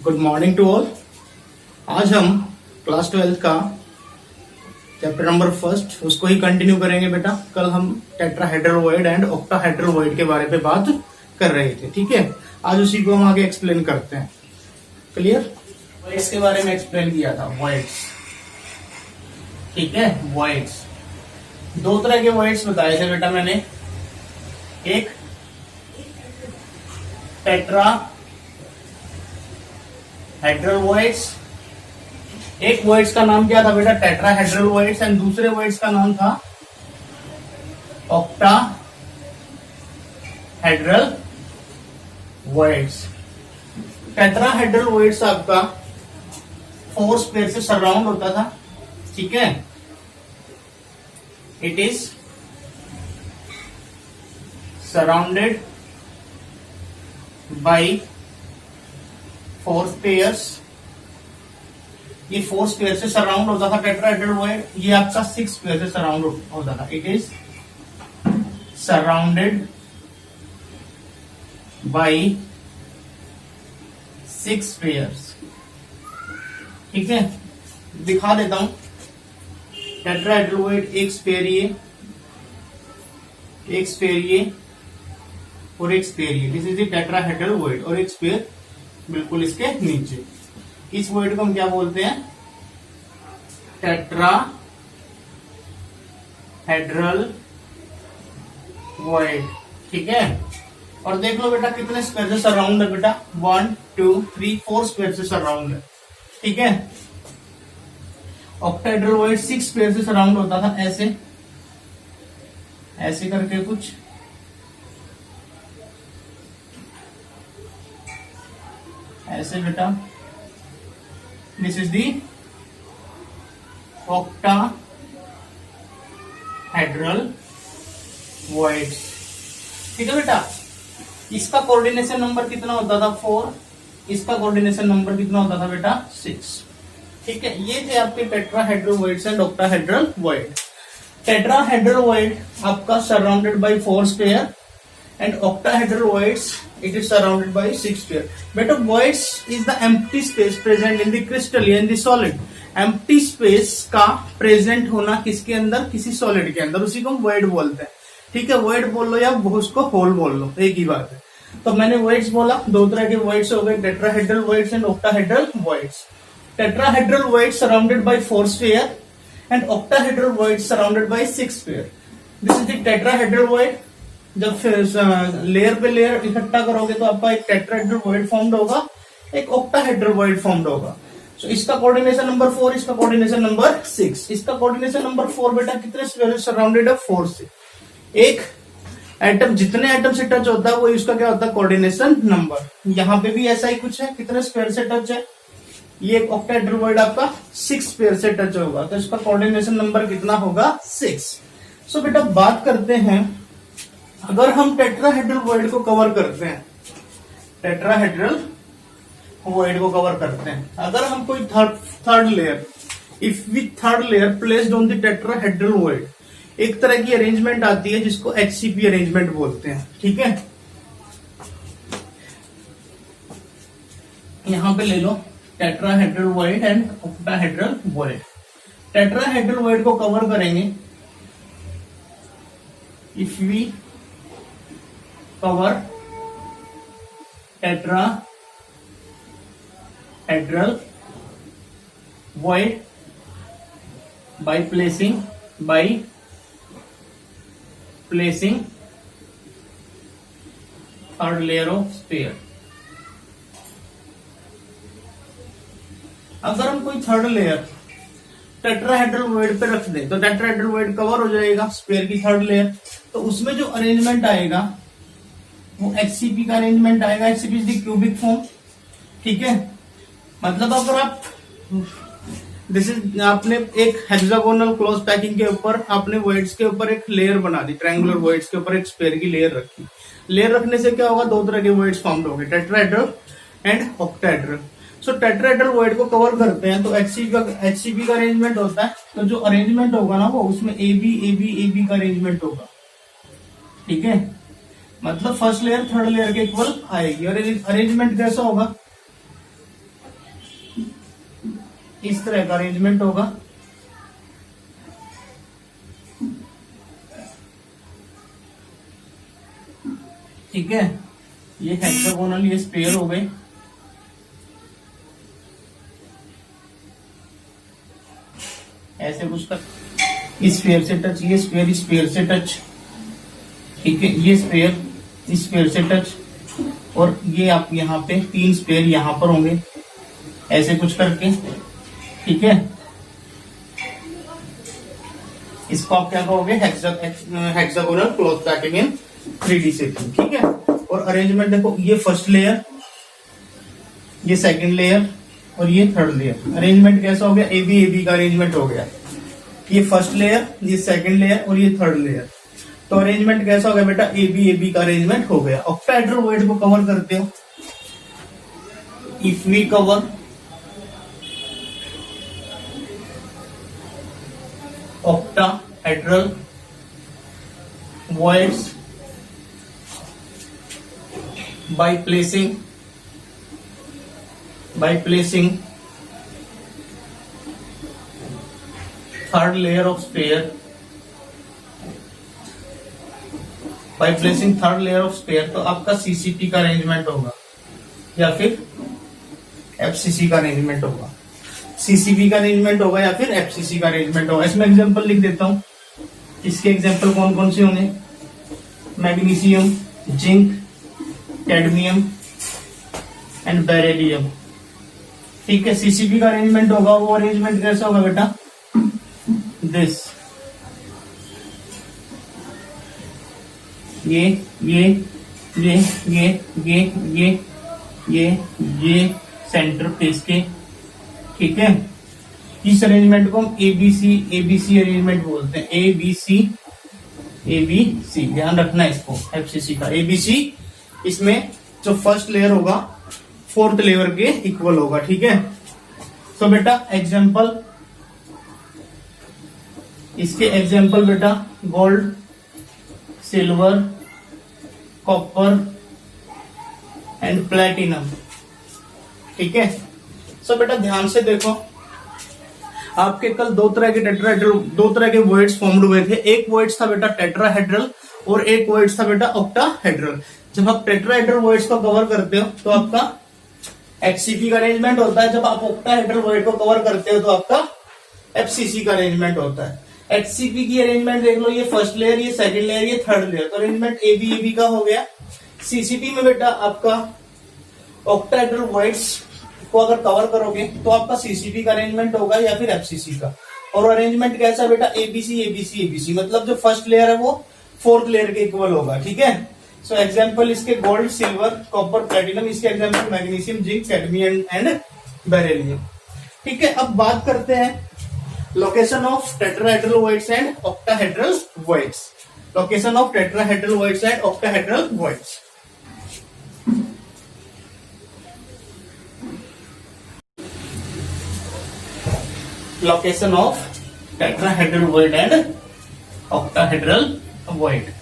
Good morning to all. आज हम class 12 का चैप्टर नंबर फर्स्ट उसको ही कंटिन्यू करेंगे बेटा। कल हम tetrahedral void and octahedral void के बारे में बात कर रहे थे, ठीक है। आज उसी को हम आगे एक्सप्लेन करते हैं। क्लियर? वॉइड्स के बारे में एक्सप्लेन किया था, वॉइड्स, ठीक है। वॉइड्स, दो तरह के वॉइड्स बताए थे बेटा मैंने। एक टेट्राहेड्रल वॉइड्स, एक वॉइड्स का नाम क्या था बेटा? Tetrahedral voids. एंड दूसरे वॉइड्स का नाम था ऑक्टाहेड्रल वॉइड्स। टेट्राहेड्रल वॉइड्स आपका 4 स्क्वायर से सराउंड होता था, ठीक है। It is surrounded by 4 squares. ये 4 स्क्वायर से सराउंड होता था टेट्राहेड्रल वॉइड। ये आपका 6 स्क्वायर से सराउंड होता था। It is surrounded by 6 squares, ठीक है। दिखा देता हूं। टेट्राहेड्रल वॉइड, एक स्क्वायर ये, एक स्क्वायर ये और एक स्क्वायर ये। This is the tetrahedral void. और एक स्क्वायर बिल्कुल इसके नीचे। इस वॉइड को हम क्या बोलते हैं? टेट्राहेड्रल वॉइड, ठीक है। और देख लो बेटा कितने स्क्वायर से सराउंड है बेटा? 1 2 3 4 स्क्वायर से सराउंड है, ठीक है। ऑक्टाहेड्रल वॉइड 6 स्क्वायर से सराउंड होता था, ऐसे ऐसे करके कुछ, ऐसे बेटा। This is the octahedral voids, ठीक है बेटा। इसका कोऑर्डिनेशन नंबर कितना होता था? 4। इसका कोऑर्डिनेशन नंबर कितना होता था बेटा? 6, ठीक है। ये थे आपके tetrahedral voids and octahedral void. Tetrahedral void आपका surrounded by 4 square and octahedral voids it is surrounded by 6 sphere. But voids is the empty space present in the crystal and the solid. empty space का present होना किसके अंदर? किसी solid के अंदर, उसी को हम void बोलते हैं, ठीक है। void बोल लो या उसको होल बोल लो, एक ही बात है। तो मैंने voids बोला, दो तरह के voids हो गए, tetrahedral voids and octahedral voids. Tetrahedral voids surrounded by 4 sphere and octahedral voids surrounded by 6 sphere. This is the tetrahedral void. जब लेयर पे लेयर इकट्ठा करोगे तो आपका एक टेट्राहेड्रल वॉइड फॉर्म्ड होगा, एक ऑक्टाहेड्रल वॉइड फॉर्म्ड होगा। सो इसका कोऑर्डिनेशन नंबर 4, इसका कोऑर्डिनेशन नंबर 6। इसका कोऑर्डिनेशन नंबर 4 बेटा कितने स्क्वायर से सराउंडेड है? 4 से। एक एटम, जितने एटम से टच होता है वो इसका क्या होता है? Coordination number. यहाँ पे भी ऐसा ही कुछ है, कितने स्क्वायर से टच है? ये एक ऑक्टाहेड्रल वॉइड आपका 6 स्क्वायर से टच होगा, तो इसका कोऑर्डिनेशन नंबर कितना होगा? 6। सो बेटा बात करते हैं, अगर हम टेट्राहेड्रल वॉइड को कवर करते हैं, टेट्राहेड्रल वॉइड को कवर करते हैं, अगर हम कोई third layer, if with third layer placed on the tetrahedral void, एक तरह की अरेंजमेंट आती है जिसको HCP अरेंजमेंट बोलते हैं, ठीक है। यहां पे ले लो tetrahedral void and octahedral void. Tetrahedral void को कवर करेंगे if we cover tetrahedral void by placing third layer of sphere। अगर हम कोई थर्ड लेयर टेट्राहेड्रल वॉइड पे रख दें तो टेट्राहेड्रल वॉइड कवर हो जाएगा, स्फीयर की थर्ड लेयर। तो उसमें जो अरेंजमेंट आएगा वो HCP का अरेंजमेंट आएगा। HCP is the cubic form, ठीक है। मतलब अगर आप दिस इज, आपने एक हेक्सागोनल क्लोज पैकिंग के ऊपर आपने वॉइड्स के ऊपर एक लेयर बना दी, ट्रायंगुलर वॉइड्स के ऊपर एक स्फीयर की लेयर रखी। लेयर रखने से क्या होगा? दो तरह के वॉइड्स फॉर्म्ड होंगे, tetrahedral and octahedral. So tetrahedral void को कवर करते हैं तो HCP का अरेंजमेंट होता है। तो जो अरेंजमेंट होगा ना वो उसमें AB का अरेंजमेंट होगा, ठीक है। मतलब फर्स्ट लेयर थर्ड लेयर के इक्वल आएगी। और अरेंजमेंट कैसा होगा? इस तरह का अरेंजमेंट होगा। ठीक है, ये हेक्सागोनल, ये स्पेयर हो गए। ऐसे कुछ कर, इस स्पेयर से टच, ये स्पेयर इस स्पेयर से टच। ठीक है, ये स्पेयर इस स्पेयर से टच, और ये आप यहाँ पे 3 स्पेयर यहाँ पर होंगे, ऐसे कुछ करके। ठीक है, इसको आप क्या कहोगे, hexagonal cloth packing in 3D shaping. ठीक है, और अरेंजमेंट देखो, ये फर्स्ट लेयर, ये सेकंड लेयर और ये थर्ड लेयर। अरेंजमेंट कैसा हो गया, एबी का अरेंजमेंट हो गया। ये फर्स्ट लेयर, ये सेकंड लेयर और ये थर्ड लेयर। तो अरेंजमेंट कैसा हो गया बेटा, एबी का अरेंजमेंट हो गया। ऑक्टाहेड्रल वॉइड को कवर करते हो, if we cover octahedral voids by placing third layer of sphere, तो आपका सीसीपी का अरेंजमेंट होगा या फिर एफसीसी का अरेंजमेंट होगा। सीसीपी का अरेंजमेंट होगा या फिर एफसीसी का अरेंजमेंट होगा। इसमें एग्जांपल लिख देता हूं। इसके एग्जांपल कौन कौन से होंगे, magnesium, zinc, cadmium and beryllium. ठीक है, सीसीपी का अरेंजमेंट होगा, वो अरेंजमेंट कैसा होगा बेटा, दिस, ये सेंटर पे इसके। ठीक है, इस अरेंजमेंट को हम एबीसी अरेंजमेंट बोलते हैं। एबीसी, ध्यान रखना इसको, एफसीसी का एबीसी। इसमें जो फर्स्ट लेयर होगा फोर्थ लेयर के इक्वल होगा। ठीक है, तो बेटा एग्जांपल, इसके एग्जांपल बेटा gold, silver, copper and platinum. ठीक है, सो बेटा ध्यान से देखो, आपके कल दो तरह के वॉइड्स फॉर्म्ड हुए थे। एक वॉइड्स था बेटा टेट्राहेड्रल और एक वॉइड्स था बेटा ऑक्टाहेड्रल। जब आप टेट्राहेड्रल वॉइड्स को कवर करते हो तो आपका एचसीपी का अरेंजमेंट होता है। जब आप ऑक्टाहेड्रल वॉइड को कवर करते हो तो आपका एफसीसी का अरेंजमेंट होता है। एचसीपी की अरेंजमेंट देख लो, ये फर्स्ट लेयर, ये सेकंड लेयर, ये थर्ड लेयर, तो अरेंजमेंट एबी का हो गया। सीसीपी में बेटा आपका ऑक्टाहेड्रल वॉइड्स को अगर कवर करोगे तो आपका सीसीपी का अरेंजमेंट होगा या फिर एफसीसी का। और अरेंजमेंट कैसा बेटा, एबीसी, मतलब जो फर्स्ट लेयर है वो फोर्थ लेयर के इक्वल होगा। ठीक है, सो एग्जांपल इसके गोल्ड, सिल्वर, कॉपर, प्लेटिनम। इसके example magnesium, zinc, cadmium and beryllium. ठीक है, अब बात करते हैं location of tetrahedral voids and octahedral voids. Location of tetrahedral voids and octahedral voids. Location of tetrahedral void and octahedral void.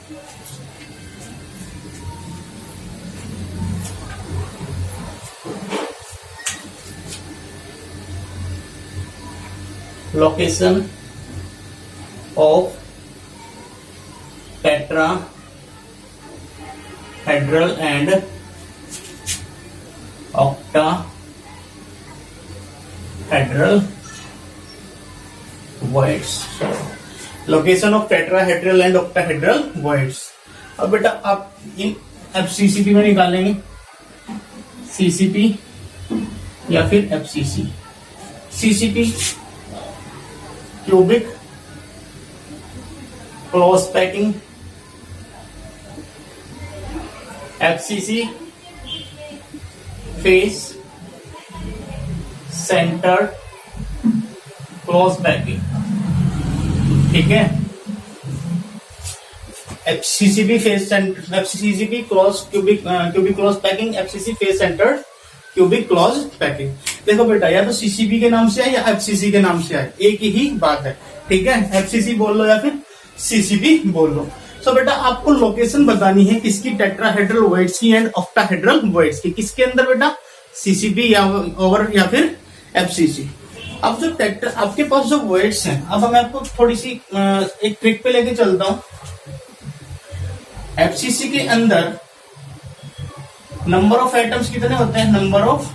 Location of tetrahedral and octahedral voids. Location of tetrahedral and octahedral voids. अब बेटा आप इन एफसीसीपी में निकालेंगे, CCP या फिर FCC. CCP cubic close packing, FCC face center close packing. ठीक है, FCCB face center, FCCB close cubic close packing, FCC face center cubic close packing. देखो बेटा, या तो सीसीबी के नाम से आए या एफसीसी के नाम से आए, एक ही बात है। ठीक है, एफसीसी बोल लो या फिर सीसीबी बोल लो। सो बेटा आपको लोकेशन बतानी है किसकी, टेट्राहेड्रल वॉइड्स की एंड ऑक्टाहेड्रल वॉइड्स की। किसके अंदर बेटा, सीसीबी या फिर एफसीसी। अब जो टेट्रा आपके पास जो वॉइड्स हैं, अब मैं आपको थोड़ी सी एक ट्रिक पे लेके चलता हूं। एफसीसी के अंदर नंबर ऑफ एटम्स कितने होते हैं? नंबर ऑफ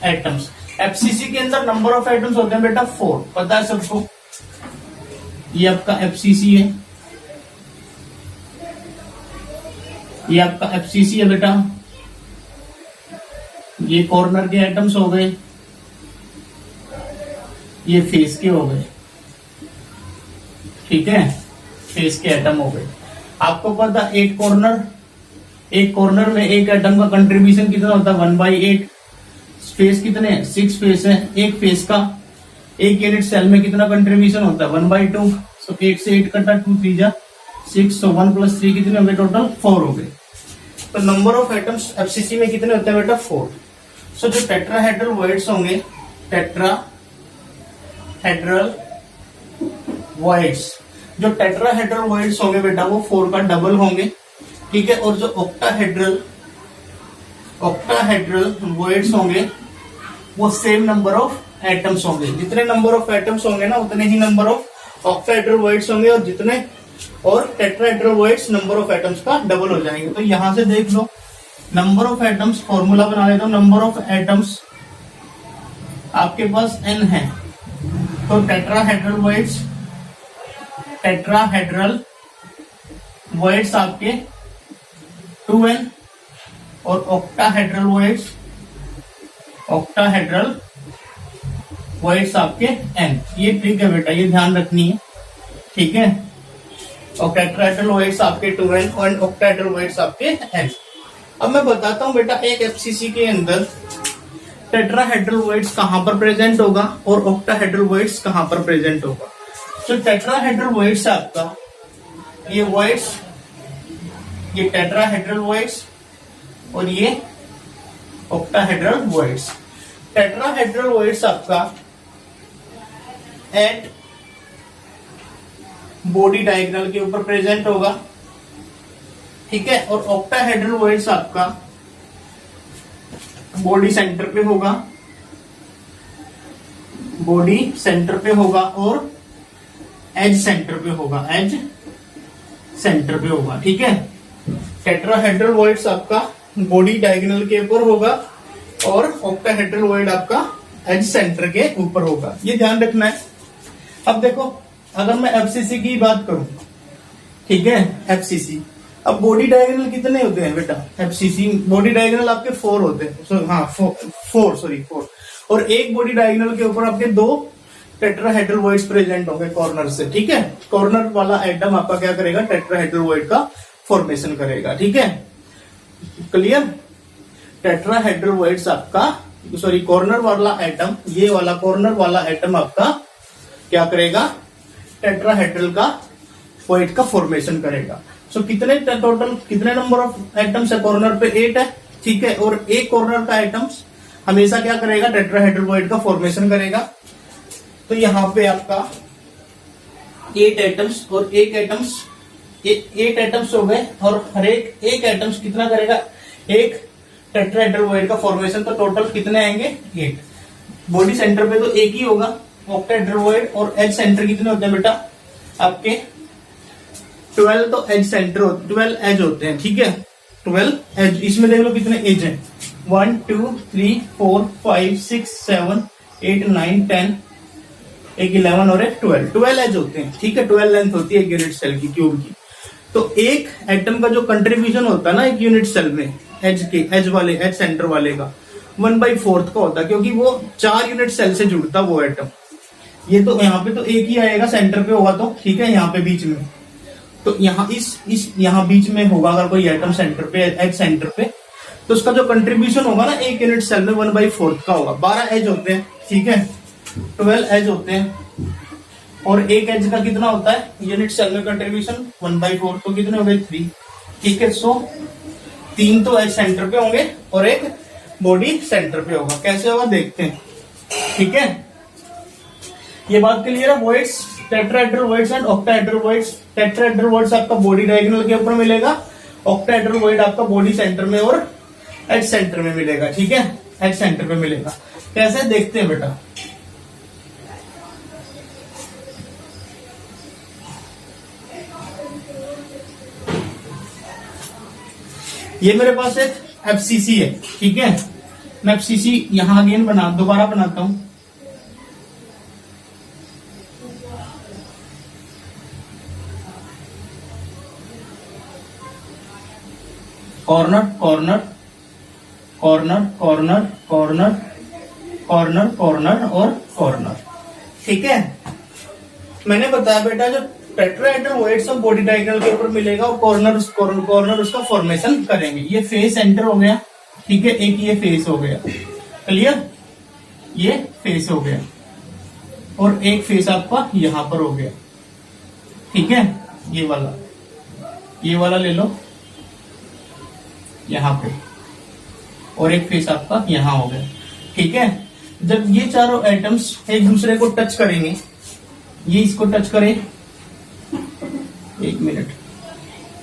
एटम्स एफसीसी के अंदर नंबर ऑफ एटम्स होते हैं बेटा 4, पता है सबको। ये आपका एफसीसी है, ये आपका एफसीसी है बेटा। ये कॉर्नर के एटम्स हो गए, ये फेस के हो गए, ठीक है, फेस के एटम हो गए। आपको पता एक कॉर्नर में एक एटम का कंट्रीब्यूशन कितना होता है? 1/8। फेस कितने हैं? 6 फेस है। एक फेस का एक यूनिट सेल में कितना कंट्रीब्यूशन होता है? 1/2। सो 8 से 8 कटा 2 3 जा 6, सो 1 + 3 कितने हो गए? टोटल 4 हो गए। तो नंबर ऑफ एटम्स एफसीसी में कितने होते हैं बेटा? 4। सो जो टेट्राहेड्रल वॉइड्स होंगे, टेट्राहेड्रल वॉइड्स होंगे बेटा वो 4 का डबल होंगे, ठीक है। और जो ऑक्टाहेड्रल वॉइड्स होंगे वो सेम नंबर ऑफ एटम्स होंगे। जितने नंबर ऑफ एटम्स होंगे ना उतने ही नंबर ऑफ ऑक्टाहेड्रल वॉइड्स होंगे, और tetrahedral voids number of atoms का डबल हो जाएंगे। तो यहां से देख लो नंबर ऑफ एटम्स, फॉर्मूला बना लेता हूं। नंबर ऑफ एटम्स आपके पास n है, तो टेट्राहेड्रल वॉइड्स आपके 2n, और ऑक्टाहेड्रल वॉइड्स आपके n। ये ट्रिक है बेटा, ये ध्यान रखनी है, ठीक है। और टेट्राहेड्रल वॉइड्स आपके 2n और ऑक्टाहेड्रल वॉइड्स आपके n। अब मैं बताता हूं बेटा एक एफसीसी के अंदर टेट्राहेड्रल वॉइड्स कहां पर प्रेजेंट होगा और ऑक्टाहेड्रल वॉइड्स कहां पर प्रेजेंट होगा। तो टेट्राहेड्रल वॉइड्स आपका ये टेट्राहेड्रल वॉइड्स और ये ऑक्टाहेड्रल वॉइड्स। टेट्राहेड्रल वॉइड्स आपका एट बॉडी डायगोनल के ऊपर प्रेजेंट होगा, ठीक है। और ऑक्टाहेड्रल वॉइड्स आपका बॉडी सेंटर पे होगा, और एज सेंटर पे होगा, ठीक है। टेट्राहेड्रल वॉइड्स आपका बॉडी डायगोनल के ऊपर होगा और ऑक्टाहेड्रल वॉइड आपका एज सेंटर के ऊपर होगा, ये ध्यान रखना है। अब देखो अगर मैं एफसीसी की बात करूं, ठीक है, एफसीसी, अब बॉडी डायगोनल कितने होते हैं बेटा? एफसीसी बॉडी डायगोनल आपके 4 होते हैं, 4 और एक बॉडी डायगोनल के ऊपर आपके 2 टेट्राहेड्रल वॉइड्स प्रेजेंट होंगे कॉर्नर से, ठीक है। कॉर्नर वाला आइटम आपका क्या करेगा? टेट्राहेड्रल वॉइड का फॉर्मेशन करेगा, ठीक है, क्लियर। टेट्राहेड्रल वॉइड्स आपका कॉर्नर वाला आइटम, ये वाला कॉर्नर वाला आइटम आपका क्या करेगा? टेट्राहेड्रल का वॉइड का फॉर्मेशन करेगा। सो टोटल कितने नंबर ऑफ एटम्स है? कॉर्नर पे 8 है, ठीक है। और एक कॉर्नर का आइटम्स हमेशा क्या करेगा? टेट्राहेड्रल वॉइड का फॉर्मेशन करेगा। तो यहाँ पे आपका 8 एटम्स और 8 एटम्स हो गए, और हर एक एटम्स कितना करेगा? एक टेट्राहेड्रल वॉइड का फॉर्मेशन। तो टोटल कितने आएंगे? 8। बॉडी सेंटर पे तो एक ही होगा ऑक्टाहेड्रल वॉइड, और एज सेंटर कितने होते हैं बेटा? आपके 12 तो एज सेंटर 12 एज होते हैं, ठीक है, 12 एज। इसमें देख लो कितने एज हैं? 1 2 3 4 5 6 7 8 9 10, एक 11 और एक 12 एज होते हैं, ठीक है। 12 लेंथ होती है एक यूनिट सेल की, क्यूब की। तो एक एटम का जो कंट्रीब्यूशन होता है ना एक यूनिट सेल में, एज सेंटर वाले का 1/4 का होता है, क्योंकि वो 4 यूनिट सेल से जुड़ता वो एटम। ये तो यहाँ पे तो एक ही आएगा, सेंटर पे होगा तो, ठीक है, यहाँ पे बीच में, तो यहाँ यहाँ बीच में होगा अगर कोई एटम सेंटर पे, एज सेंटर पे, तो उसका जो कंट्रीब्यूशन होगा ना एक यूनिट सेल में 1/4 का होगा। 12 एज होते हैं, ठीक है, 12 एज होते हैं, और एक एज का कितना होता है यूनिट सेल में कंट्रीब्यूशन? 1/4, तो कितने हो गए? 3, ठीक है। सो 3 तो एज सेंटर पे होंगे और एक बॉडी सेंटर पे होगा। कैसे होगा देखते हैं, ठीक है। ये बात क्लियर है। Voids tetrahedral and octahedral. Tetrahedral आपका बॉडी डायगोनल के ऊपर मिलेगा, ऑक्टाहेड्रल आपका बॉडी सेंटर में और एच सेंटर में मिलेगा। ठीक है, एच सेंटर पे मिलेगा। कैसे देखते हैं बेटा, ये मेरे पास एक एफसीसी है। ठीक है, मैं एफसीसी यहां अगेन दोबारा बनाता हूं। Corner corner corner corner corner corner corner और कॉर्नर। ठीक है, मैंने बताया बेटा जो टेट्राहेड्रल सब बॉडी डायगोनल के ऊपर मिलेगा और कॉर्नर उसका फॉर्मेशन करेंगे। ये फेस सेंटर हो गया। ठीक है, एक ये फेस हो गया, क्लियर, ये फेस हो गया और एक फेस आपका यहां पर हो गया। ठीक है, ये वाला ले लो यहां पे, और एक फेस आपका यहां हो गया। ठीक है, जब ये चारों एटम्स एक दूसरे को टच करेंगे, ये इसको टच करे, एक मिनट,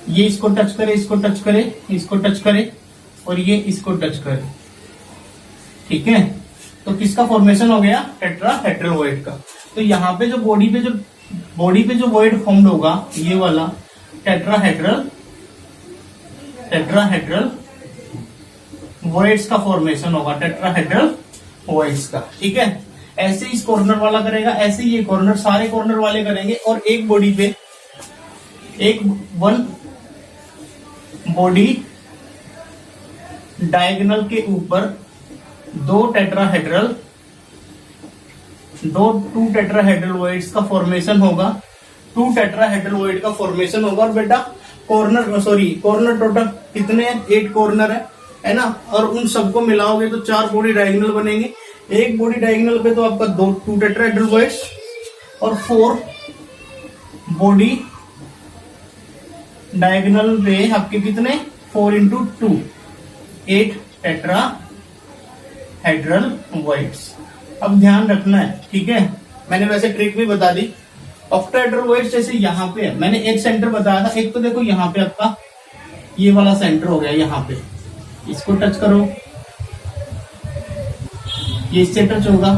ये इसको टच करे, इसको टच करे, इसको टच करे और ये इसको टच करे। ठीक है, तो किसका फॉर्मेशन हो गया, टेट्राहेड्रल वॉइड का। तो यहाँ पे जो बॉडी पे जो वॉइड फॉर्म्ड होगा, ये वाला टेट्राहेड्रल वॉइड्स का फॉर्मेशन होगा, टेट्राहेड्रल वॉइड्स का। ठीक है, ऐसे इस कॉर्नर वाला करेगा, ऐसे ये कॉर्नर, सारे कॉर्नर वाले करेंगे और एक बॉडी पे वन बॉडी डायगोनल के ऊपर टू टेट्राहेड्रल वॉइड्स का फॉर्मेशन होगा, और बेटा कॉर्नर टोटल कितने हैं, 8 कॉर्नर है ना, और उन सबको मिलाओगे तो 4 बॉडी डायगोनल बनेंगे। एक बॉडी डायगोनल पे तो आपका 2 टेट्राहेड्रल वॉइड्स और 4 बॉडी डायगोनल पे आपके कितने, 4 इंटू 2, 8 टेट्राहेड्रल वॉइड्स। अब ध्यान रखना है, ठीक है, मैंने वैसे ट्रिक भी बता दी। ऑक्टाहेड्रल वॉइड्स जैसे यहाँ पे है, मैंने एक सेंटर बताया था, एक तो देखो यहाँ पे आपका ये वाला सेंटर हो गया, यहाँ पे इसको टच करो, ये इससे टच होगा,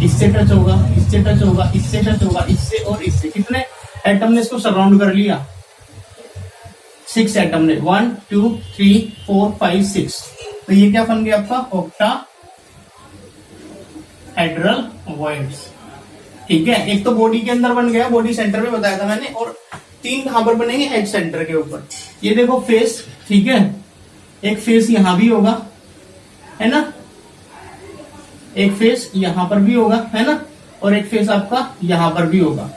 इससे टच होगा, इससे टच होगा, इससे टच होगा, इससे और इससे। कितने एटम ने इसको सराउंड कर लिया, 6 एटम ने, 1 2 3 4 5 6। तो ये क्या बन गया आपका, ऑक्टाहेड्रल वॉइड्स। ठीक है, एक तो बॉडी के अंदर बन गया, बॉडी सेंटर में बताया था मैंने, और 3 कहां पर बनेंगे, हेड सेंटर के ऊपर। ये देखो फेस, ठीक है, एक फेस यहां भी होगा, है ना, एक फेस यहां पर भी होगा, है ना, और एक फेस आपका यहां पर भी होगा।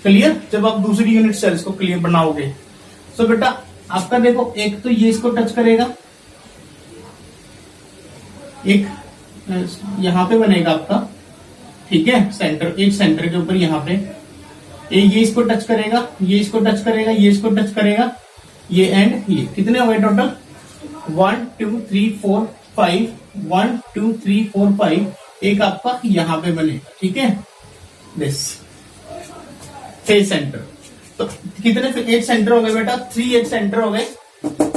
क्लियर, जब आप दूसरी यूनिट सेल्स को क्लियर बनाओगे तो बेटा आपका देखो, एक तो ये इसको टच करेगा, एक यहां पे बनेगा आपका, ठीक है, एक सेंटर के ऊपर यहां पे ये इसको टच करेगा, ये इसको टच करेगा, ये इसको टच करेगा, ये एंड ये। कितने हो गए टोटल, 1 2 3 4 5, 1 2 3 4 5, एक आपका यहां पे बनेगा। ठीक है, दिस फेस सेंटर। तो कितने 8 सेंटर हो गए बेटा, 3 8 सेंटर हो गए।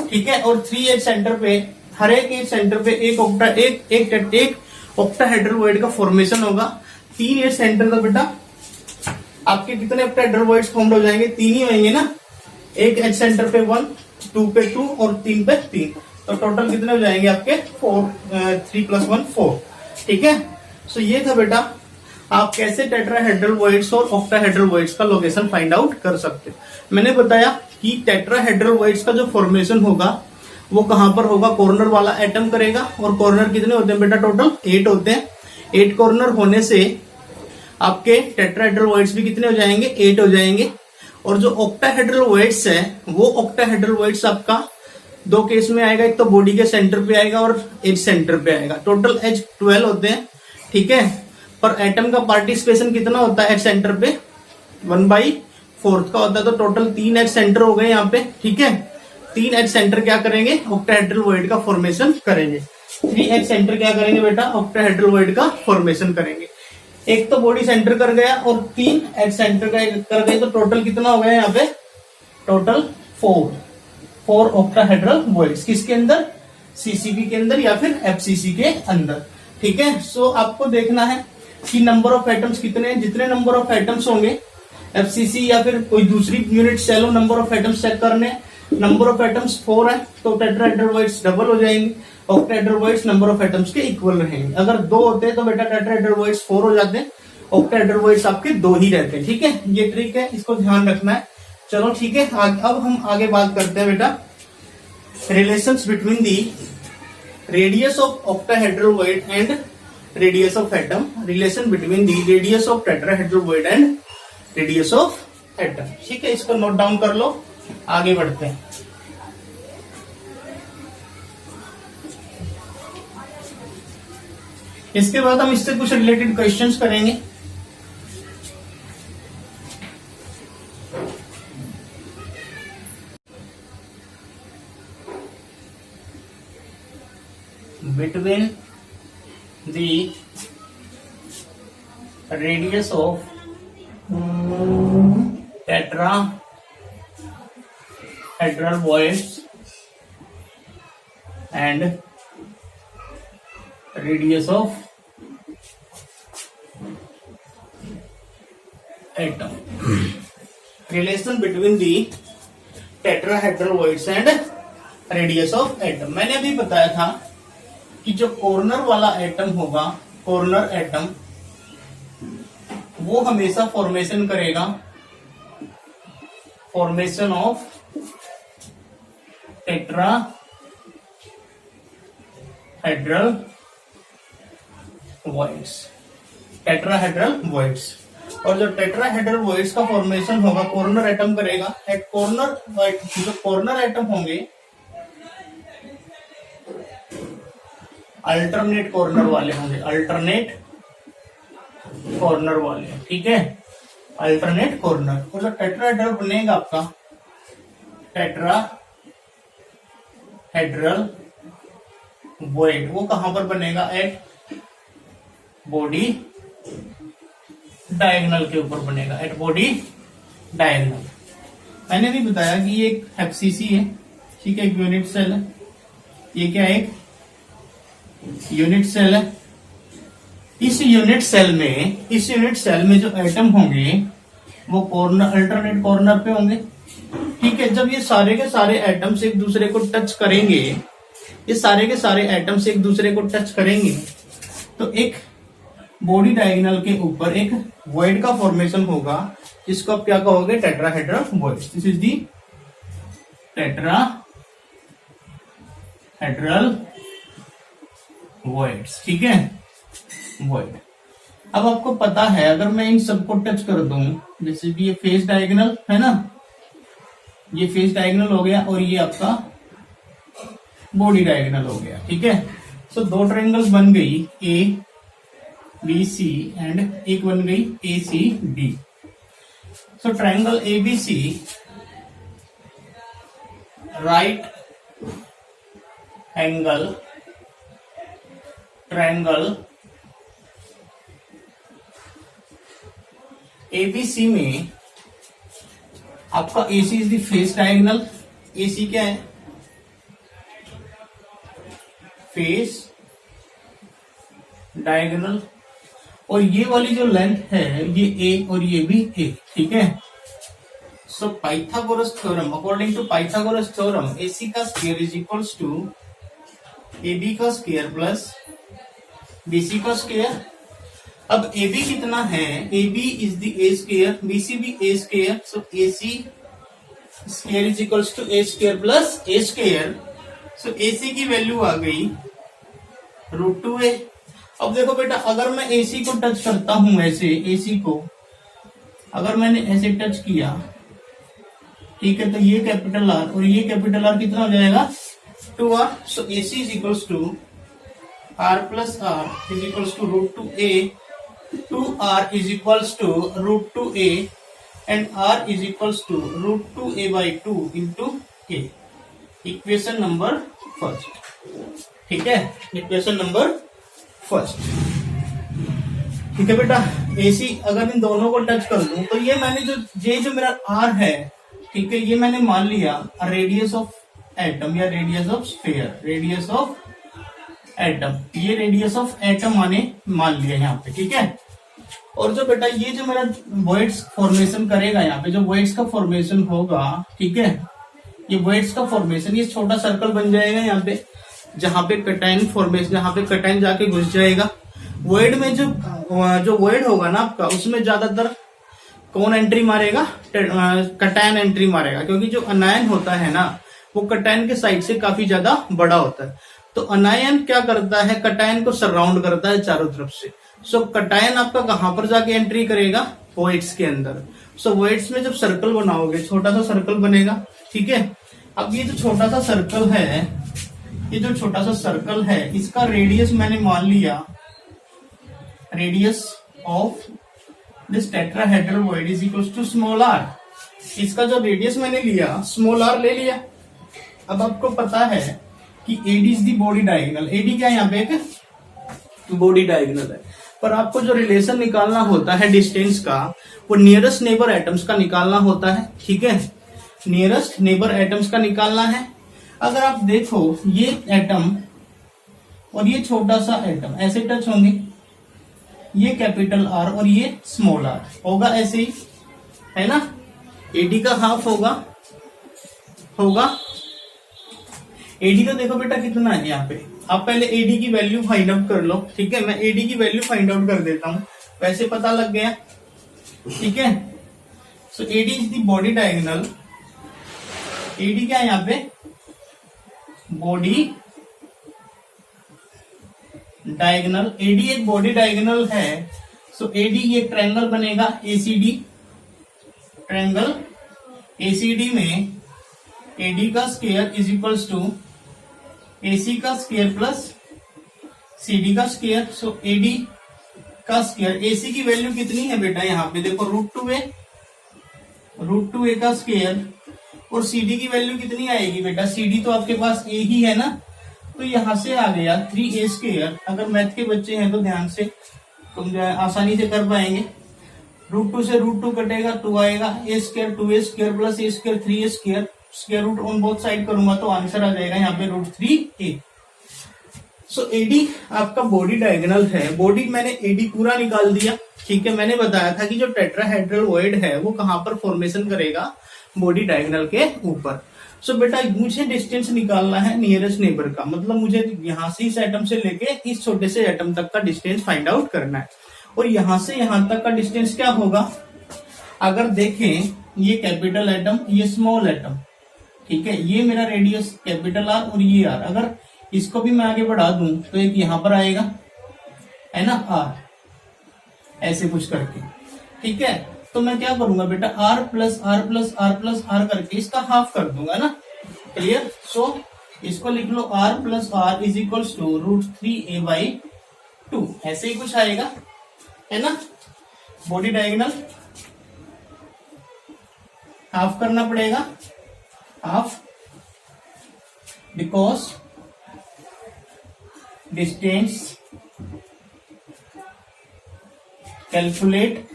ठीक है, और 3 8 सेंटर पे, हर एक सेंटर पे एक ऑक्टाहेड्रल वॉइड का फॉर्मेशन होगा। 3 8 सेंटर का बेटा आपके कितने ऑक्टाहेड्रल वॉइड्स फॉर्म हो जाएंगे, 3 ही होंगे ना। एक एच सेंटर पे 1, 2 पे 2 और 3 पे 3, तो टोटल कितने हो जाएंगे आपके 4, 3 + 1 4। ठीक है, सो ये था बेटा आप कैसे टेट्राहेड्रल वॉइड्स और ऑक्टाहेड्रल वॉइड्स का लोकेशन फाइंड आउट कर सकते। मैंने बताया कि टेट्राहेड्रल वॉइड्स का जो फॉर्मेशन होगा वो कहां पर होगा, कॉर्नर वाला एटम करेगा। और कॉर्नर कितने होते हैं बेटा, टोटल 8 होते हैं। 8 कॉर्नर होने से आपके टेट्राहेड्रल वॉइड्स भी कितने हो जाएंगे, 8 हो जाएंगे। और जो ऑक्टाहेड्रल वॉइड्स है वो ऑक्टाहेड्रल वॉइड्स आपका 2 केस में आएगा, एक तो बॉडी के सेंटर पे आएगा और एज सेंटर पे आएगा। टोटल एज 12 होते हैं। ठीक है, पर एटम का पार्टिसिपेशन कितना होता है एच सेंटर पे, 1/4 का होता है। तो टोटल 3 एच सेंटर हो गए यहाँ पे। ठीक है, 3 एच सेंटर क्या करेंगे, ऑक्टाहेड्रल वॉइड का फॉर्मेशन करेंगे। 3 एच सेंटर क्या करेंगे बेटा, ऑक्टाहेड्रल वॉइड का फॉर्मेशन करेंगे। एक तो बॉडी सेंटर कर गया और 3 एट सेंटर कर गए, तो टोटल कितना हो गया यहाँ पे, टोटल 4 ऑक्टाहेड्रल वॉइड्स। किसके अंदर, सीसीपी के अंदर या फिर एफसीसी के अंदर। ठीक है, सो आपको देखना है कि नंबर ऑफ एटम्स कितने हैं। जितने नंबर ऑफ एटम्स होंगे एफसीसी या फिर कोई दूसरी यूनिट सेल हो, नंबर ऑफ एटम्स चेक करने। नंबर ऑफ एटम्स 4 है तो टेट्राहेड्रल वॉइड्स डबल हो जाएंगे, octahedral voids number of atoms के इक्वल रहेंगे। अगर 2 होते हैं तो बेटा टेट्राहेड्रल वॉइड्स 4 हो जाते हैं, ऑक्टाहेड्रल वॉइड्स आपके 2 ही रहते हैं। ठीक है, ये ट्रिक है, इसको ध्यान रखना है। चलो ठीक है, अब हम आगे बात करते हैं बेटा relations between the radius of octahedral void and radius of atom, relation between the radius of tetrahedral void and radius of atom. ठीक है, इसको नोट डाउन कर लो, आगे बढ़ते हैं। इसके बाद हम इससे कुछ रिलेटेड क्वेश्चंस करेंगे। Between the radius of tetrahedral voids and radius of atom, relation between the tetrahedral voids and radius of atom. मैंने अभी बताया था कि जो कॉर्नर वाला एटम होगा, कॉर्नर एटम, वो हमेशा फॉर्मेशन करेगा, formation of tetrahedral voids, tetrahedral voids. और जो टेट्राहेड्रल वॉइड्स का फॉर्मेशन होगा कॉर्नर एटम करेगा। एट कॉर्नर, जो कॉर्नर एटम होंगे अल्टरनेट कॉर्नर वाले होंगे, अल्टरनेट कॉर्नर वाले। ठीक है, अल्टरनेट कॉर्नर। और जो टेट्राहेड्रल बनेगा आपका टेट्राहेड्रल वॉइड, वो कहां पर बनेगा, एट बॉडी डायगोनल के ऊपर बनेगा, एट बॉडी डायगोनल। मैंने भी बताया कि ये एक एफसीसी है, ठीक है, एक यूनिट सेल है। ये क्या है, एक यूनिट सेल है। इस यूनिट सेल में जो एटम होंगे वो कॉर्नर, अल्टरनेट कॉर्नर पे होंगे। ठीक है, जब ये सारे के सारे एटम्स एक दूसरे को टच करेंगे, ये सारे के सारे एटम्स एक दूसरे को टच करेंगे, तो एक बॉडी डायगोनल के ऊपर एक वॉइड का फॉर्मेशन होगा, जिसको आप क्या कहोगे, tetrahedral void. This is the tetrahedral voids. ठीक है, वॉइड। अब आपको पता है, अगर मैं इन सबको टच कर दूं, जैसे कि ये फेस डायगोनल है ना, ये फेस डायगोनल हो गया और ये आपका बॉडी डायगोनल हो गया। ठीक है, सो 2 ट्रायंगल्स बन गई, ए बी सी एंड एक बन गई A C D. So triangle A B C, right angle triangle ABC में आपका AC is the face diagonal. AC क्या है, फेस डायगोनल। और ये वाली जो लेंथ है ये ए और ये भी ए। ठीक है, so Pythagoras theorem, according to Pythagoras theorem, AC का square is equals to AB का स्क्वायर प्लस बीसी का स्क्वायर। अब AB कितना है, AB is the a square, BC भी a square, so AC square is equals to a square plus a square. So AC की value आ गई √2a। अब देखो बेटा, अगर मैं AC को टच करता हूं ऐसे, AC को अगर मैंने ऐसे टच किया, ठीक है, तो ये कैपिटल R और ये कैपिटल R कितना हो जाएगा, 2R। So AC is equals to R plus R is equals to √2a, 2R is equals to √2a and R is equals to √2a by 2 into a। Equation number first. ठीक है, equation number first. ठीक है बेटा। AC अगर इन दोनों को touch कर दूं तो ये मैंने जो मेरा R है, ठीक है, ये मैंने मान लिया रेडियस ऑफ एटम या radius of sphere, radius of atom, ये रेडियस ऑफ एटम मान लिया यहाँ पे, ठीक है। और जो बेटा ये जो मेरा वॉइड्स फॉर्मेशन करेगा, यहाँ पे जो वॉइड्स का फॉर्मेशन होगा, ठीक है, ये वॉइड्स का फॉर्मेशन, ये छोटा सर्कल बन जाएगा यहाँ पे, जहां पे कटायन फॉर्मेशन, जहां पे कटायन जाके घुस जाएगा। वॉइड में जो वॉइड होगा ना आपका, उसमें ज्यादातर कौन एंट्री मारेगा? कटायन एंट्री मारेगा, क्योंकि जो अनायन होता है ना वो कटायन के साइड से काफी ज्यादा बड़ा होता है। तो अनायन क्या करता है? कटायन को सराउंड करता है चारों तरफ से। सो कटायन आपका कहां पर जाके एंट्री करेगा? वॉइड्स के अंदर। सो वॉइड्स में जब सर्कल बनाओगे, छोटा सा सर्कल बनेगा, ठीक है। अब ये जो छोटा सा सर्कल है, ये जो छोटा सा सर्कल है, इसका रेडियस मैंने मान लिया, radius of this tetrahedral void is equal to small R. इसका जो रेडियस मैंने लिया, स्मॉल आर ले लिया। अब आपको पता है कि AD is the body diagonal. AD क्या है? यहाँ पे एक बॉडी डायगोनल है। पर आपको जो रिलेशन निकालना होता है डिस्टेंस का, वो नियरेस्ट नेबर एटम्स का निकालना होता है, ठीक है। नियरेस्ट नेबर एटम्स का निकालना है। अगर आप देखो, ये एटम और ये छोटा सा एटम ऐसे टच होंगे, ये कैपिटल आर और ये स्मॉल आर होगा, ऐसे ही है ना। एडी का हाफ होगा एडी तो देखो बेटा कितना है यहाँ पे। आप पहले एडी की वैल्यू फाइंड आउट कर लो, ठीक है। मैं एडी की वैल्यू फाइंड आउट कर देता हूं, वैसे पता लग गया, ठीक है। So AD is the body diagonal. AD क्या है यहाँ पे? Body diagonal. एडी एक बॉडी डायगोनल है। सो एडी ये ट्रायंगल बनेगा एसीडी, ट्रायंगल एसीडी में एडी का square is equals to AC का स्क्वायर प्लस सीडी का स्क्वायर। सो एडी का स्क्वायर, एसी की वैल्यू कितनी है बेटा? यहाँ पे देखो √2a का स्क्वायर, और सीडी की वैल्यू कितनी आएगी बेटा? सीडी तो आपके पास ए ही है ना, तो यहां से आ गया 3a स्क्वायर। अगर मैथ के बच्चे हैं तो ध्यान से तुम जो है आसानी से कर पाएंगे। √2 से √2 कटेगा, 2 आएगा, a square 2a square plus a square 3a square, square root on both side करूंगा तो आंसर आ जाएगा यहाँ पे √3a। सो एडी आपका बॉडी डायगोनल है। बॉडी मैंने एडी पूरा निकाल दिया, ठीक है। मैंने बताया था कि जो टेट्राहेड्रल वॉइड है वो कहां पर फॉर्मेशन करेगा? बॉडी डायगोनल के ऊपर। सो बेटा मुझे डिस्टेंस निकालना है नियरेस्ट नेबर का, मतलब मुझे यहां से इस एटम से लेके इस छोटे से एटम तक का डिस्टेंस फाइंड आउट करना है। और यहां से यहां तक का डिस्टेंस क्या होगा? अगर देखें, ये कैपिटल एटम, ये स्मॉल एटम, ठीक है, ये मेरा रेडियस कैपिटल आर और ये आर। अगर इसको भी मैं आगे बढ़ा दूं तो एक यहां पर आएगा, है ना, आर, ऐसे कुछ करके, ठीक है। तो मैं क्या करूंगा बेटा? R plus R plus R plus R करके इसका हाफ कर दूंगा ना, क्लियर। सो इसको लिख लो, r plus are is equal to √3a/2, ऐसे ही कुछ आएगा, है ना। बॉडी डायगोनल हाफ करना पड़ेगा, half, because distance calculate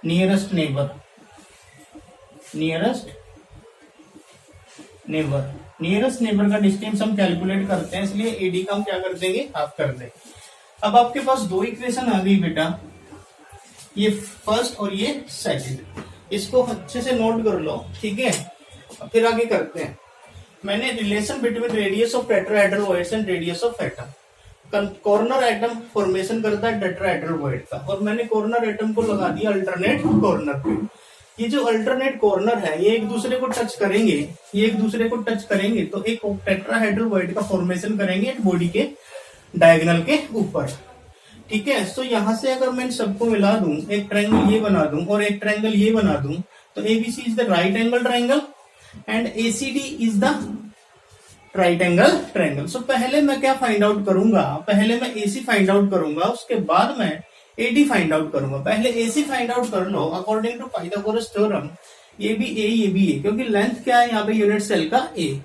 nearest neighbour, nearest neighbour का डिस्टेंस हम कैलकुलेट करते हैं, इसलिए एडी का हम क्या कर देंगे? हाफ कर देंगे। अब आपके पास दो इक्वेशन आ गई बेटा, ये फर्स्ट और ये सेकंड। इसको अच्छे से नोट कर लो, ठीक है। फिर आगे करते हैं। मैंने relation between radius of tetrahedral voids and radius of atom. Corner atom formation करता है टेट्राहेड्रल वॉइड का, और मैंने कॉर्नर एटम को लगा दिया अल्टरनेट कॉर्नर पे। ये जो अल्टरनेट कॉर्नर है, ये एक दूसरे को टच करेंगे, तो एक टेट्राहेड्रल वॉइड का फॉर्मेशन करेंगे एक बॉडी के डायगोनल के ऊपर, ठीक है। तो यहां से अगर मैं सबको मिला दूं, एक ट्रायंगल ये बना दूं और एक ट्रायंगल ये बना दूं, तो ABC is the right angle triangle and ACD is the right angle triangle. So पहले मैं क्या फाइंड आउट करूंगा? पहले मैं एसी फाइंड आउट करूंगा, उसके बाद मैं एडी फाइंड आउट करूंगा। पहले एसी फाइंड आउट कर लो अकॉर्डिंग टू पाइथागोरस थ्योरम। ये भी ए, क्योंकि लेंथ क्या है यहाँ पे यूनिट सेल का? ए।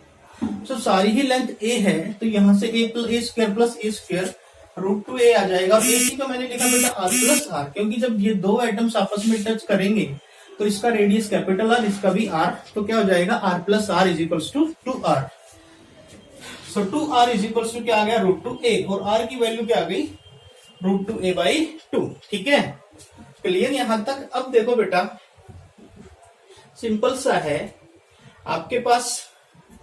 सो सारी ही लेंथ ए है, तो यहां से ए square plus a square √2a आ जाएगा। और AC को मैंने लिखा बेटा r प्लस आर, क्योंकि जब ये दो एटम्स आपस में टच करेंगे तो इसका रेडियस कैपिटल R, इसका भी R, तो क्या हो जाएगा r plus are is equals to 2r। So 2r is equals to क्या आ गया √2a, और r की वैल्यू क्या आ गई √2a/2। ठीक है, क्लियर यहां तक। अब देखो बेटा सिंपल सा है, आपके पास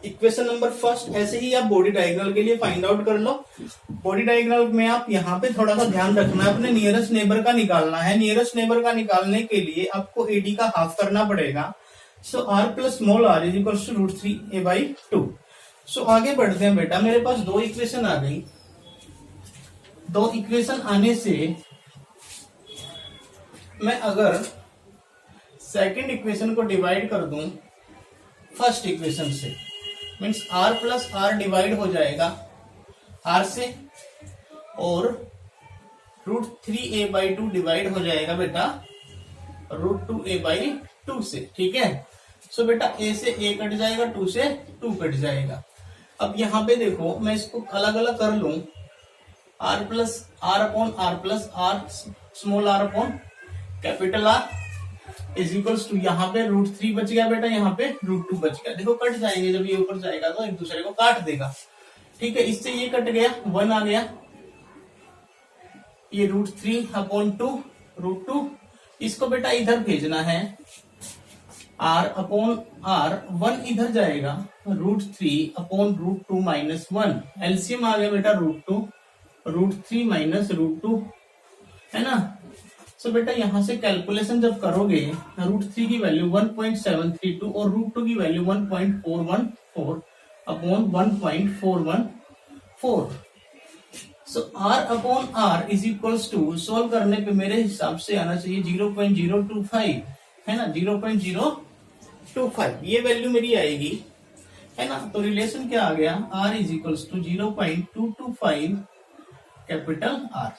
इक्वेशन नंबर फर्स्ट, ऐसे ही आप बॉडी डायगोनल के लिए फाइंड आउट कर लो। बॉडी डायगोनल में आप यहाँ पे थोड़ा सा ध्यान रखना है, अपने नियरेस्ट नेबर का निकालना है। नियरेस्ट नेबर का निकालने के लिए आपको एडी का हाफ करना पड़ेगा। So r plus small r is equal to √3a/2। So आगे बढ़ते हैं बेटा, मेरे पास दो इक्वेशन आ गई। दो इक्वेशन आने से मैं अगर सेकंड इक्वेशन को डिवाइड कर दूं फर्स्ट इक्वेशन से, means r plus R divide हो जाएगा r से, और √3a/2 डिवाइड हो जाएगा बेटा √2a/2 से। ठीक है, सो बेटा a से a कट जाएगा, 2 से 2 कट जाएगा। अब यहाँ पे देखो मैं इसको अलग अलग कर लूं, r plus R upon r plus R small r upon capital R is equals to, यहाँ पे √3 बच गया बेटा, यहाँ पे √2 बच गया। देखो कट जाएंगे, जब ये ऊपर जाएगा तो एक दूसरे को काट देगा। ठीक है, इससे ये कट गया, 1 आ गया, ये √3 अपॉन 2 √2, इसको बेटा इधर भेजना है, r अपॉन r 1 इधर जाएगा, √3 अपॉन √2 माइनस 1, एलसीएम आ गया बेटा √2, √3 माइनस √2, है ना। सो बेटा यहां से कैलकुलेशन जब करोगे, √3 की वैल्यू 1.732 और √2 की value 1.414 upon 1.414। So r upon r is equals to, solve करने पे मेरे हिसाब से आना चाहिए 0.025, है ना, 0.025 ये वैल्यू मेरी आएगी, है ना। तो रिलेशन क्या आ गया, r is equals to 0.225 capital R।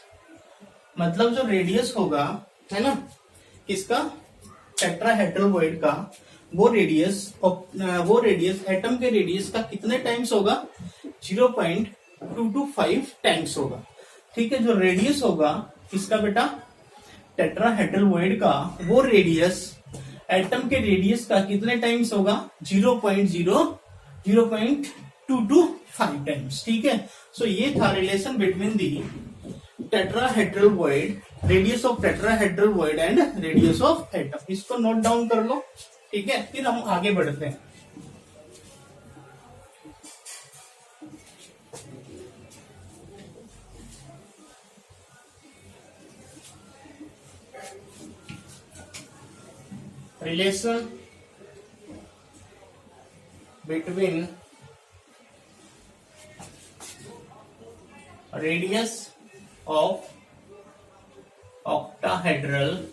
मतलब जो रेडियस होगा, है ना, इसका टेट्राहेड्रल का, वो रेडियस एटम के रेडियस का कितने टाइम्स होगा, 0.225 टाइम्स होगा। ठीक है, जो रेडियस होगा इसका बेटा टेट्राहेड्रल का, वो रेडियस एटम के रेडियस का कितने टाइम्स होगा, 0.225 टाइम्स। ठीक है, सो ये था relation between the tetrahedral void, radius of tetrahedral void and radius of atom. इसको नोट डाउन कर लो। ठीक है, फिर हम आगे बढ़ते हैं। Relation between radius of octahedral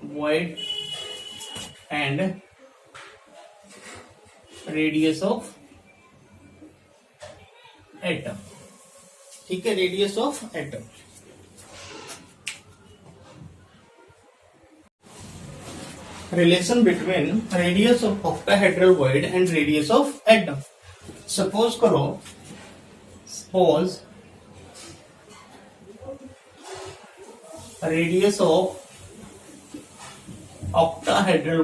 void and radius of atom। ठीक है, radius of atom. Relation between radius of octahedral void and radius of atom। Suppose करो, suppose radius of octahedral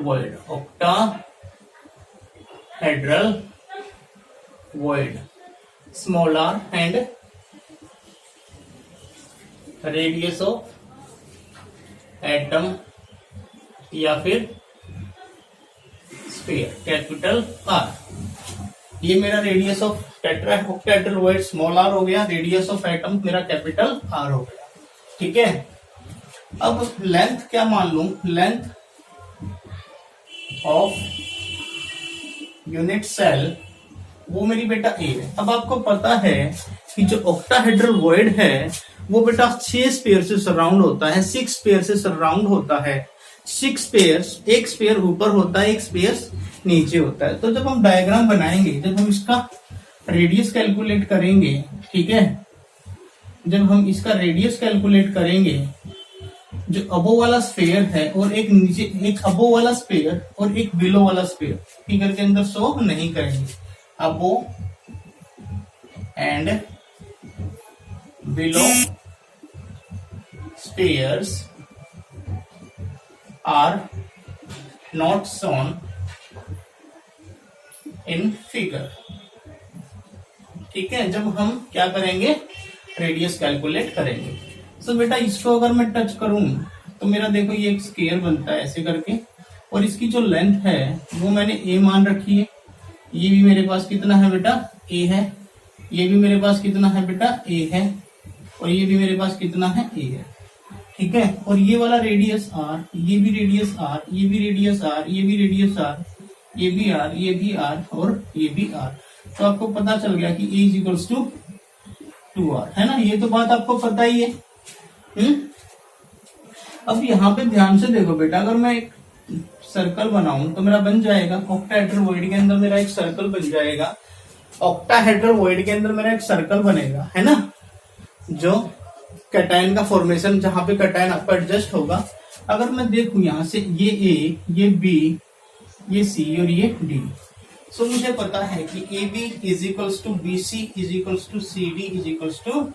void small r and radius of atom या फिर sphere capital R। ये मेरा radius of tetrahedral void small r हो गया, radius of atom मेरा capital R हो गया। ठीक है, अब लेंथ क्या मान लूं, लेंथ ऑफ यूनिट सेल वो मेरी बेटा ए है। अब आपको पता है कि जो ऑक्टाहेड्रल वॉइड है वो बेटा 6 स्पेयर से सराउंड होता है, 6 स्पेयर से सराउंड होता है। 6 स्पेयर्स, एक स्पेयर ऊपर होता है, एक स्पेयर नीचे होता है। तो जब हम डायग्राम बनाएंगे, जब हम इसका रेडियस कैलकुलेट करेंगे, ठीक है, जब हम इसका रेडियस कैलकुलेट करेंगे, जो अबो वाला स्फीयर है और एक नीचे, एक अबो वाला स्फीयर और एक बिलो वाला स्फीयर फिगर के अंदर शो नहीं करेंगे, अबो and below stairs are not shown in figure। ठीक है, जब हम क्या करेंगे, रेडियस कैलकुलेट करेंगे। सो बेटा इसको अगर मैं टच करूं तो मेरा देखो ये एक स्क्वायर बनता है ऐसे करके, और इसकी जो लेंथ है वो मैंने a मान रखी है। ये भी मेरे पास कितना है बेटा, a है। ये भी मेरे पास कितना है बेटा, a है। और ये भी मेरे पास कितना है, a है। ठीक है, और ये वाला रेडियस r, ये भी रेडियस r, ये भी रेडियस r, ये भी रेडियस r, ये भी r, ये भी r और ये भी r। तो आपको पता चल गया कि a इक्वल्स टू 2r, है ना। ये तो बात आपको पता ही है। अब यहाँ पे ध्यान से देखो बेटा, अगर मैं एक सर्कल बनाऊं तो मेरा बन जाएगा ऑक्टाहेड्रल के अंदर मेरा एक सर्कल बन जाएगा। ऑक्टाहेड्रल के अंदर मेरा एक सर्कल बनेगा, है ना, जो कैटायन का फॉर्मेशन, जहां पे कैटायन आपका एडजस्ट होगा। अगर मैं देखूं यहां से ये A, ये B, ये C और ये D, सो मुझे पता है कि AB is equals to BC is equals to CD is equals to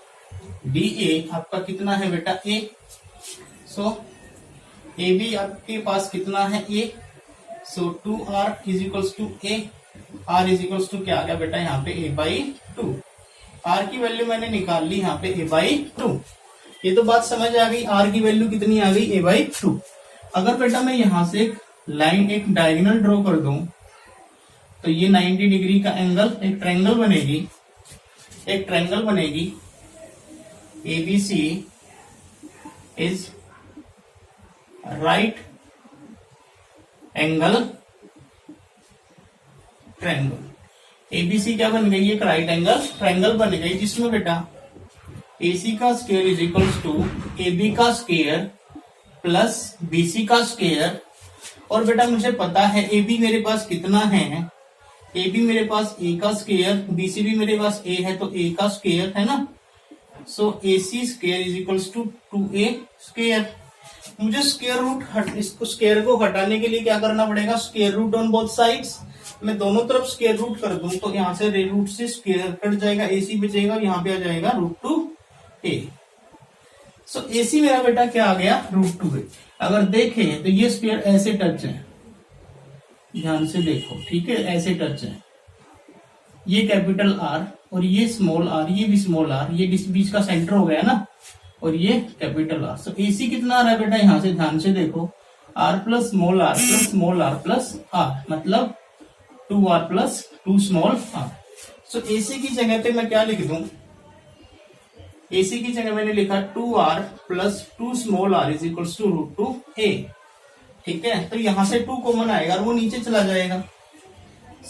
DA आपका कितना है बेटा, A। सो AB आपके पास कितना है, A। So 2R is equals to A। R is equals to क्या आ गया बेटा यहाँ पे, A/2। R की वैल्यू मैंने निकाल ली यहाँ पे, A/2। ये तो बात समझ आ गई, R की वैल्यू कितनी आ गई, A/2। अगर बेटा मैं यहां से एक लाइन, एक डायगोनल ड्रॉ कर दूं तो ये 90 डिग्री का एंगल, एक ट्रायंगल बनेगी, एक ट्रायंगल बनेगी। ABC is right angle triangle. ABC क्या बन गई, एक राइट एंगल ट्रायंगल बन गई, जिसमें बेटा AC का square is equals to AB का स्क्वायर प्लस BC का स्क्वायर। और बेटा मुझे पता है AB मेरे पास कितना है, AB मेरे पास A का स्क्वायर, BC भी मेरे पास A है तो A का स्क्वायर, है ना। So AC square is equals to 2A square. मुझे स्क्वायर रूट, इसको स्क्वायर को हटाने के लिए क्या करना पड़ेगा, square root on both sides. मैं दोनों तरफ स्क्वायर रूट कर दूं तो यहाँ से रूट से स्क्वायर कट जाएगा, AC बचेगा, यहाँ पे आ जाएगा √2A। सो AC मेरा बेटा क्या आ गया, √2A। अगर देखें तो ये स्क्वायर ऐसे टच है, ध्यान से देखो, ठीक है, ऐसे टच है। ये कैपिटल R और ये स्मॉल r, ये भी स्मॉल r, ये बीच का सेंटर हो गया ना, और ये कैपिटल R। सो AC कितना आ रहा है बेटा, यहां से ध्यान से देखो, R plus small r plus small r plus r, मतलब 2R प्लस 2 स्मॉल r। सो AC की जगह पे मैं क्या लिख दूं, AC की जगह मैंने लिखा 2R plus 2 small r is equals to √2A। ठीक है, तो यहां से 2 कॉमन आएगा और वो नीचे चला जाएगा।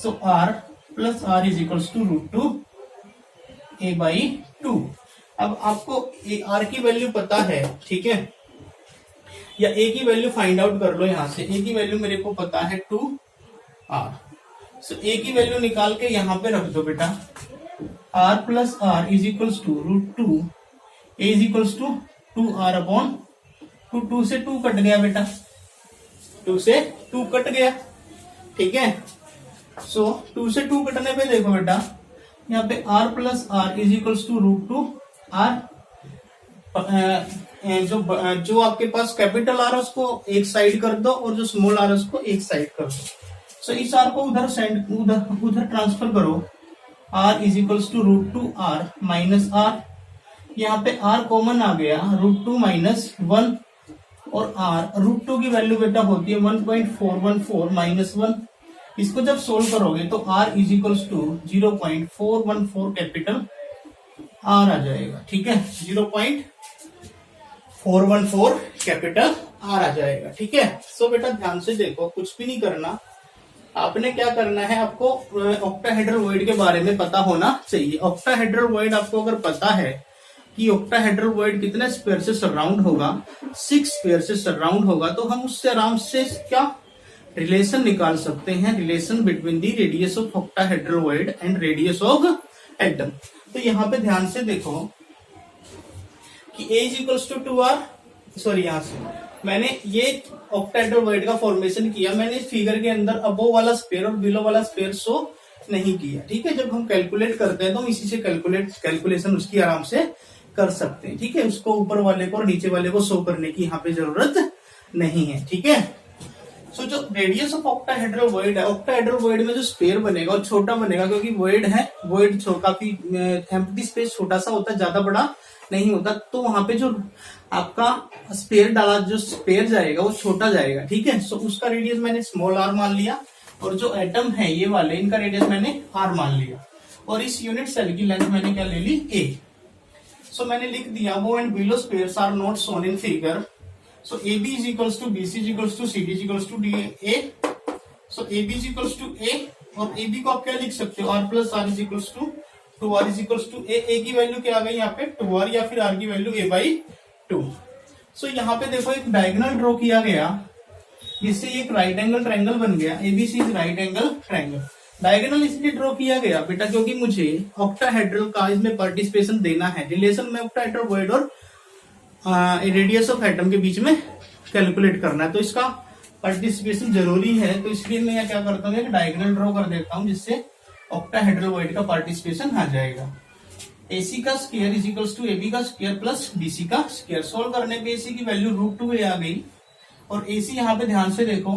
So R plus R is equals to √2A/2। अब आपको R की वैल्यू पता है, ठीक है, या A की वैल्यू फाइंड आउट कर लो। यहां से A की वैल्यू मेरे को पता है 2R। सो A की वैल्यू निकाल के यहां पे रख दो बेटा, R plus R is equals to √2, A is equals to 2R/2। 2 से 2 कट गया बेटा, 2 से 2 कट गया, ठीक है। सो 2 से 2 कटने पे देखो बेटा, यहाँ पे R plus R is equals to √2R। जो आपके पास कैपिटल R है उसको एक साइड कर दो और जो स्मॉल r है उसको एक साइड कर दो। सो इस R को उधर ट्रांसफर करो। R is equals to √2R minus R। यहाँ पे R कॉमन आ गया, √2 माइनस 1, और R √2 की वैल्यू बेटा होती है 1.414 माइनस 1। इसको जब सोल्व करोगे तो R is equals to 0.414 capital R आ जाएगा, ठीक है, 0.414 कैपिटल R आ जाएगा, ठीक है। सो बेटा ध्यान से देखो, कुछ भी नहीं करना, आपने क्या करना है, आपको ऑक्टाहेड्रल वॉइड के बारे में पता होना चाहिए। ऑक्टाहेड्रल वॉइड आपको अगर पता है कि ऑक्टाहेड्रल वॉइड कितने स्क्वायर से सराउंड होगा, 6 स्क्वायर से सराउंड होगा, तो हम उससे आराम से क्या रिलेशन निकाल सकते हैं, relation between the radius of octahedral void and radius of atom. तो यहाँ पे ध्यान से देखो कि A is equals to 2R, sorry यहाँ से मैंने ये ऑक्टाहेड्रल वॉइड का फॉर्मेशन किया, मैंने इस फिगर के अंदर अबोव वाला स्क्वायर और बिलो वाला स्क्वायर शो नहीं किया, ठीक है। जब हम कैलकुलेट करते हैं तो हम इसी से कैलकुलेशन उसकी आराम से कर सकते हैं, ठीक है। उसको ऊपर वाले को और नीचे वाले को शो करने की यहाँ पे जरूरत नहीं है, ठीक है। सो जो रेडियस ऑफ ऑक्टाहेड्रल वॉइड है, ऑक्टाहेड्रल वॉइड में जो स्पेयर बनेगा वो छोटा बनेगा, क्योंकि वॉइड है, वॉइड काफी एम्प्टी स्पेस छोटा सा होता है, ज्यादा बड़ा नहीं होता, तो वहां पे जो आपका स्पेयर डाला, जो स्पेयर जाएगा वो छोटा जाएगा, ठीक है। सो उसका रेडियस मैंने स्मॉल आर मान लिया, और जो एटम है ये वाले, इनका रेडियस मैंने आर मान लिया, और इस यूनिट सेल की लेंथ मैंने क्या ले ली, ए। सो मैंने लिख दिया वो and below spheres are not shown in figure. So AB is equals to BC is equals to CD is equals to DA. So AB is equals to A, और AB को आप क्या लिख सकते हो, R plus R is equals to 2R is equals to A। A की value क्या आ गई यहाँ पे 2R, या फिर R की वैल्यू A by 2। So यहाँ पे देखो एक डायगोनल ड्रॉ किया गया, जिससे एक राइट एंगल ट्रायंगल बन गया। ABC is right angle triangle. Diagonal इसलिए ड्रॉ किया गया बेटा क्योंकि मुझे ऑक्टाहेड्रल का इसमें पार्टिसिपेशन देना है, रिलेशन में ऑक्टाहेड्रल वॉइड और रेडियस ऑफ एटम के बीच में कैलकुलेट करना है, तो इसका पार्टिसिपेशन जरूरी है। तो इसलिए मैं क्या करता हूँ, एक डायगोनल ड्रॉ कर देता हूँ, जिससे ऑक्टाहेड्रल वॉइड का पार्टिसिपेशन आ जाएगा। AC का square is equals to AB का स्क्वायर प्लस BC का स्क्वायर। सोल्व करने पे AC की वैल्यू √2A आ गई, और AC यहाँ पे ध्यान से देखो,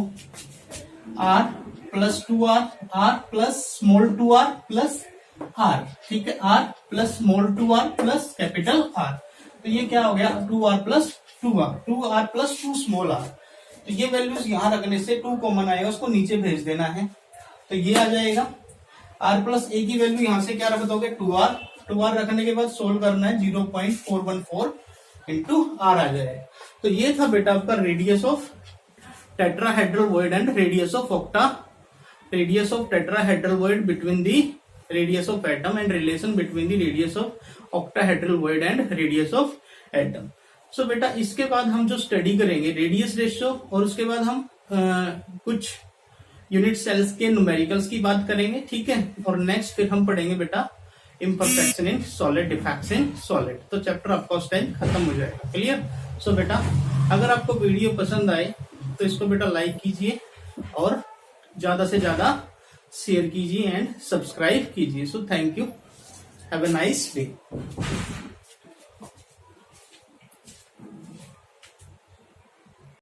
R plus 2R, R plus small 2R plus R, ठीक है, R plus small 2R plus capital R। तो ये क्या हो गया 2R plus 2R, 2R plus 2 small r। तो ये वैल्यूज यहां रखने से 2 कॉमन आएगा, उसको नीचे भेज देना है, तो ये आ जाएगा। R प्लस A की वैल्यू यहां से क्या रख दोगे 2R, 2R रखने के बाद सोल्व करना है 0.414 इंटू R आ जाएगा। तो ये था बेटा आपका radius of tetrahedral void and radius of octa, radius of tetrahedral void between the radius of atom and relation between the radius of octahedral void and radius of atom. So बेटा इसके बाद हम जो स्टडी करेंगे radius ratio, और उसके बाद हम कुछ यूनिट सेल्स के न्यूमेरिकल्स की बात करेंगे, ठीक है। और नेक्स्ट फिर हम पढ़ेंगे बेटा imperfection in solid, defects in solid. तो चैप्टर आपका उस टाइम खत्म हो जाएगा, क्लियर। सो बेटा अगर आपको वीडियो पसंद आए तो इसको बेटा लाइक कीजिए, और ज्यादा से ज्यादा शेयर कीजिए एंड सब्सक्राइब कीजिए। So thank you, have a nice day.